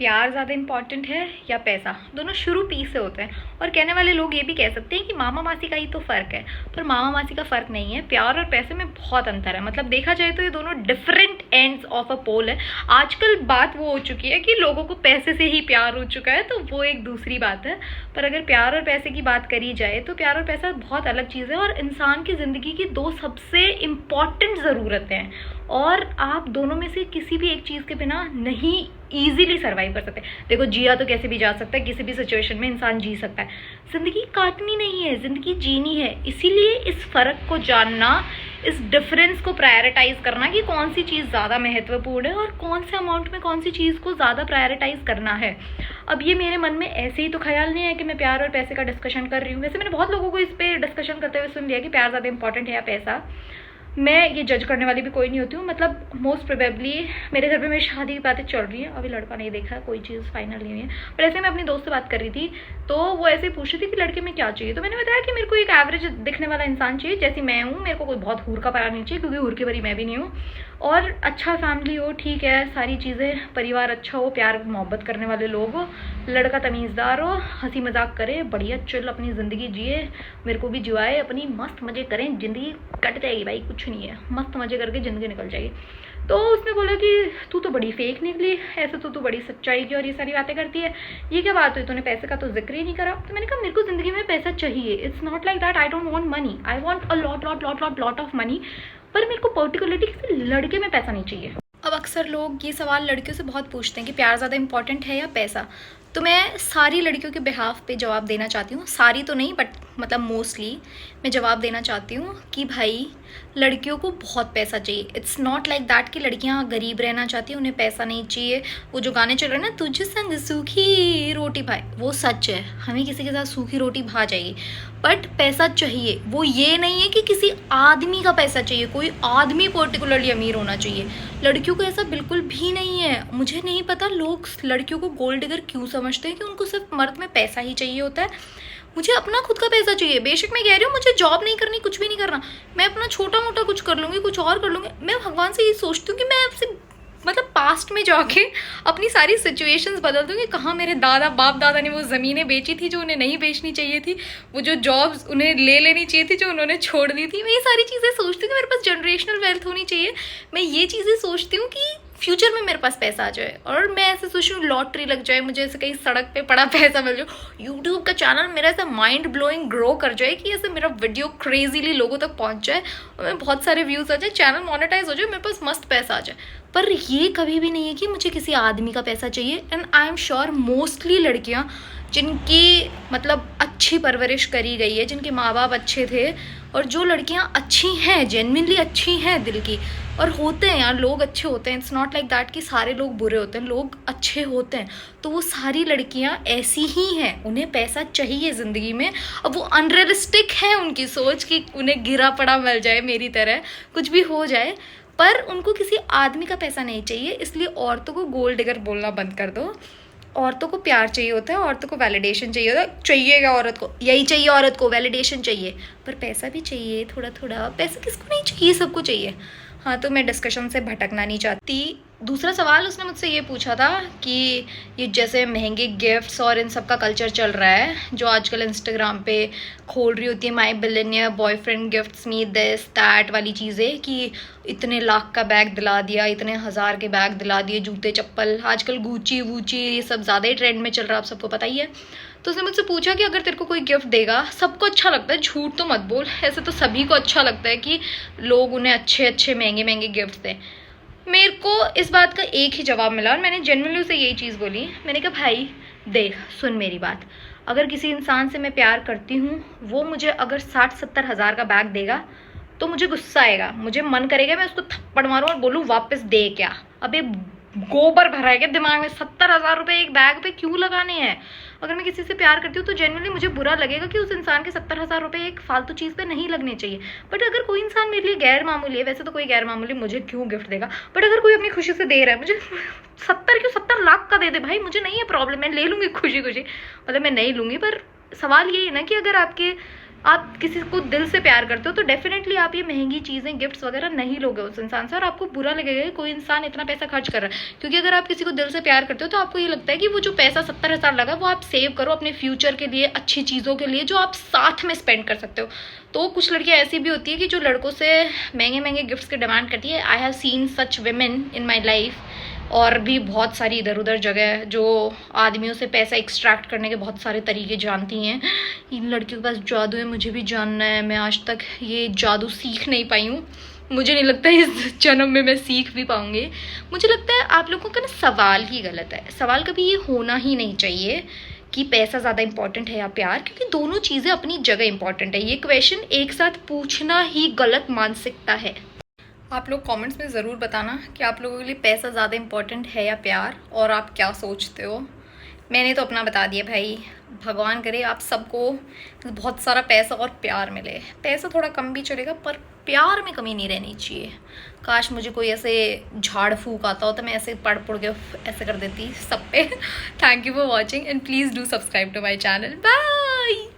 प्यार ज़्यादा इम्पॉर्टेंट है या पैसा? दोनों शुरू पी से होते हैं। और कहने वाले लोग ये भी कह सकते हैं कि मामा मासी का ही तो फ़र्क है, पर मामा मासी का फ़र्क नहीं है। प्यार और पैसे में बहुत अंतर है। मतलब देखा जाए तो ये दोनों डिफरेंट एंड्स ऑफ अ पोल है। आजकल बात वो हो चुकी है कि लोगों को पैसे से ही प्यार हो चुका है, तो वो एक दूसरी बात है। पर अगर प्यार और पैसे की बात करी जाए तो प्यार और पैसा बहुत अलग चीज़ है और इंसान की ज़िंदगी की दो सबसे इम्पॉर्टेंट ज़रूरतें हैं, और आप दोनों में से किसी भी एक चीज़ के बिना नहीं ईजिली सर्वाइव कर सकते। देखो, जिया तो कैसे भी जा सकता है, किसी भी सिचुएशन में इंसान जी सकता है। ज़िंदगी काटनी नहीं है, ज़िंदगी जीनी है। इसीलिए इस फ़र्क को जानना, इस डिफरेंस को प्रायोरिटाइज करना कि कौन सी चीज़ ज़्यादा महत्वपूर्ण है और कौन से अमाउंट में कौन सी चीज़ को ज़्यादा प्रायोरिटाइज करना है। अब ये मेरे मन में ऐसे ही तो ख्याल नहीं है कि मैं प्यार और पैसे का डिस्कशन कर रही हूँ। वैसे मैंने बहुत लोगों को इस पर डिस्कशन करते हुए सुन लिया कि प्यार ज़्यादा इंपॉर्टेंट है या पैसा। मैं ये जज करने वाली भी कोई नहीं होती हूँ। मतलब मोस्ट प्रोबेबली मेरे घर पे मेरी शादी की बातें चल रही हैं, अभी लड़का नहीं देखा है, कोई चीज़ फाइनल नहीं हुई है। पर ऐसे मैं अपनी दोस्त से बात कर रही थी तो वो ऐसे पूछ रही थी कि लड़के में क्या चाहिए। तो मैंने बताया कि मेरे को एक एवरेज दिखने वाला इंसान चाहिए, जैसी मैं हूँ। मेरे को कोई बहुत हूर का परा नहीं चाहिए, क्योंकि हूर की भरी मैं भी नहीं हूँ। और अच्छा फैमिली हो, ठीक है, सारी चीज़ें, परिवार अच्छा हो, प्यार मोहब्बत करने वाले लोग हो, लड़का तमीज़दार हो, हंसी मजाक करे, बढ़िया चिल अपनी ज़िंदगी जिए, मेरे को भी जुआए, अपनी मस्त मज़े करें। ज़िंदगी कट जाएगी भाई, कुछ नहीं है, मस्त मज़े करके ज़िंदगी निकल जाएगी। तो उसने बोला कि तू तो बड़ी फेक निकली, ऐसे तो तू बड़ी सच्चाई की और ये सारी बातें करती है, ये क्या बात हुई, तूने पैसे का तो जिक्र ही नहीं करा। तो मैंने कहा मेरे को ज़िंदगी में पैसा चाहिए। It's not like that I don't want money, I want a lot lot lot lot lot of money, पर मेरे को पर्टिकुलरली किसी लड़के में पैसा नहीं चाहिए। अब अक्सर लोग ये सवाल लड़कियों से बहुत पूछते हैं कि प्यार ज़्यादा इंपॉर्टेंट है या पैसा। तो मैं सारी लड़कियों के बिहाफ पे जवाब देना चाहती हूँ, सारी तो नहीं बट मतलब मोस्टली मैं जवाब देना चाहती हूँ कि भाई लड़कियों को बहुत पैसा चाहिए। इट्स नॉट लाइक दैट कि लड़कियाँ गरीब रहना चाहती हैं, उन्हें पैसा नहीं चाहिए। वो जो गाने चल रहे हैं ना, तुझे संग सूखी रोटी भाई, वो सच है, हमें किसी के साथ सूखी रोटी भा जाएगी, बट पैसा चाहिए। वो ये नहीं है कि किसी आदमी का पैसा चाहिए, कोई आदमी पर्टिकुलरली अमीर होना चाहिए। लड़कियों को ऐसा बिल्कुल भी नहीं है। मुझे नहीं पता लोग लड़कियों को गोल्ड डिगर क्यों समझते हैं कि उनको सिर्फ मर्द में पैसा ही चाहिए होता है। मुझे अपना खुद का पैसा चाहिए। बेशक मैं कह रही हूँ मुझे जॉब नहीं करनी, कुछ भी नहीं करना, मैं अपना छोटा मोटा कुछ कर लूँगी, कुछ और कर लूँगी। मैं भगवान से ये सोचती हूँ कि मैं आपसे मतलब पास्ट में जाके अपनी सारी सिचुएशंस बदल दूँ कि कहाँ मेरे दादा बाप दादा ने वो ज़मीनें बेची थी जो उन्हें नहीं बेचनी चाहिए थी, वो जो जॉब्स उन्हें ले लेनी चाहिए थी जो उन्होंने छोड़ दी थी। मैं ये सारी चीज़ें सोचती हूँ कि मेरे पास जनरेशनल वेल्थ होनी चाहिए। मैं ये चीज़ें सोचती हूँ कि फ्यूचर में मेरे पास पैसा आ जाए, और मैं ऐसे सोच रही हूँ लॉटरी लग जाए, मुझे ऐसे कहीं सड़क पे पड़ा पैसा मिल जाए, यूट्यूब का चैनल मेरा ऐसा माइंड ब्लोइंग ग्रो कर जाए कि ऐसे मेरा वीडियो क्रेजीली लोगों तक पहुँच जाए और मैं बहुत सारे व्यूज़ आ जाए, चैनल मोनेटाइज हो जाए, मेरे पास मस्त पैसा आ जाए। पर ये कभी भी नहीं है कि मुझे किसी आदमी का पैसा चाहिए। And I am sure mostly लड़कियाँ जिनकी मतलब अच्छी परवरिश करी गई है, जिनके माँ बाप अच्छे थे, और जो लड़कियाँ अच्छी हैं, जेन्युइनली अच्छी हैं दिल की, और होते हैं यार, लोग अच्छे होते हैं। इट्स नॉट लाइक दैट कि सारे लोग बुरे होते हैं, लोग अच्छे होते हैं। तो वो सारी लड़कियाँ ऐसी ही हैं, उन्हें पैसा चाहिए ज़िंदगी में। अब वो अनरियलिस्टिक है उनकी सोच कि उन्हें गिरा पड़ा मिल जाए मेरी तरह, कुछ भी हो जाए, पर उनको किसी आदमी का पैसा नहीं चाहिए। इसलिए औरतों को गोल्ड डिगर बोलना बंद कर दो। औरतों को प्यार चाहिए होता है, औरतों को वैलिडेशन चाहिए होता है। चाहिएगा औरत को, यही चाहिए औरत को, वैलिडेशन चाहिए, पर पैसा भी चाहिए थोड़ा थोड़ा। पैसा किसको नहीं चाहिए, सबको चाहिए। हाँ, तो मैं डिस्कशन से भटकना नहीं चाहती। दूसरा सवाल उसने मुझसे ये पूछा था कि ये जैसे महंगे गिफ्ट्स और इन सब का कल्चर चल रहा है, जो आजकल इंस्टाग्राम पे खोल रही होती है, my billionaire boyfriend gifts me this that वाली चीज़ें, कि इतने लाख का बैग दिला दिया, इतने हज़ार के बैग दिला दिए, जूते चप्पल, आजकल गुची वूची ये सब ज़्यादा ही ट्रेंड में चल रहा है, आप सबको पता ही है। तो उसने मुझसे पूछा कि अगर तेरे को कोई गिफ्ट देगा, सबको अच्छा लगता है, झूठ तो मत बोल, ऐसे तो सभी को अच्छा लगता है कि लोग उन्हें अच्छे अच्छे महंगे महंगे गिफ्ट दें। मेरे को इस बात का एक ही जवाब मिला, और मैंने जेन्युइनली उसे यही चीज़ बोली। मैंने कहा भाई देख, सुन मेरी बात, अगर किसी इंसान से मैं प्यार करती हूँ, वो मुझे अगर 60-70 हज़ार का बैग देगा तो मुझे गुस्सा आएगा, मुझे मन करेगा मैं उसको थप्पड़ मारूँ और बोलूँ वापस दे क्या। अबे गोबर भरा है क्या दिमाग में, 70,000 रुपये एक बैग पे क्यों लगाने हैं। अगर मैं किसी से प्यार करती हूँ तो जेन्युइनली मुझे बुरा लगेगा कि उस इंसान के 70,000 रुपये एक फालतू चीज़ पे नहीं लगने चाहिए। बट अगर कोई इंसान मेरे लिए गैर मामूली है, वैसे तो कोई गैर मामूली मुझे क्यों गिफ्ट देगा, बट अगर कोई अपनी खुशी से दे रहा है, मुझे 70 लाख का दे दे भाई, मुझे नहीं है प्रॉब्लम, मैं ले लूँगी खुशी खुशी, मतलब मैं नहीं लूँगी। पर सवाल यही है ना कि अगर आपके आप किसी को दिल से प्यार करते हो तो डेफिनेटली आप ये महंगी चीज़ें गिफ्ट्स वगैरह नहीं लोगे उस इंसान से, और आपको बुरा लगेगा कि कोई इंसान इतना पैसा खर्च कर रहा है। क्योंकि अगर आप किसी को दिल से प्यार करते हो तो आपको ये लगता है कि वो जो पैसा 70,000 लगा वो आप सेव करो अपने फ्यूचर के लिए, अच्छी चीज़ों के लिए जो आप साथ में स्पेंड कर सकते हो। तो कुछ लड़कियाँ ऐसी भी होती है कि जो लड़कों से महंगे महंगे गिफ्ट्स की डिमांड करती है। I have seen such women in my life, और भी बहुत सारी इधर उधर जगह है जो आदमियों से पैसा एक्सट्रैक्ट करने के बहुत सारे तरीके जानती हैं। इन लड़कियों के पास जादू है, मुझे भी जानना है। मैं आज तक ये जादू सीख नहीं पाई हूँ, मुझे नहीं लगता इस जन्म में मैं सीख भी पाऊँगी। मुझे लगता है आप लोगों का ना सवाल ही गलत है। सवाल कभी ये होना ही नहीं चाहिए कि पैसा ज़्यादा इंपॉर्टेंट है या प्यार, क्योंकि दोनों चीज़ें अपनी जगह इंपॉर्टेंट है। ये क्वेश्चन एक साथ पूछना ही गलत मानसिकता है। आप लोग कमेंट्स में ज़रूर बताना कि आप लोगों के लिए पैसा ज़्यादा इंपॉर्टेंट है या प्यार, और आप क्या सोचते हो। मैंने तो अपना बता दिया भाई। भगवान करे आप सबको बहुत सारा पैसा और प्यार मिले। पैसा थोड़ा कम भी चलेगा पर प्यार में कमी नहीं रहनी चाहिए। काश मुझे कोई ऐसे झाड़ फूक आता हो तो मैं ऐसे पढ़ के ऐसे कर देती सब पे। Thank you for watching and please do subscribe to my channel. Bye.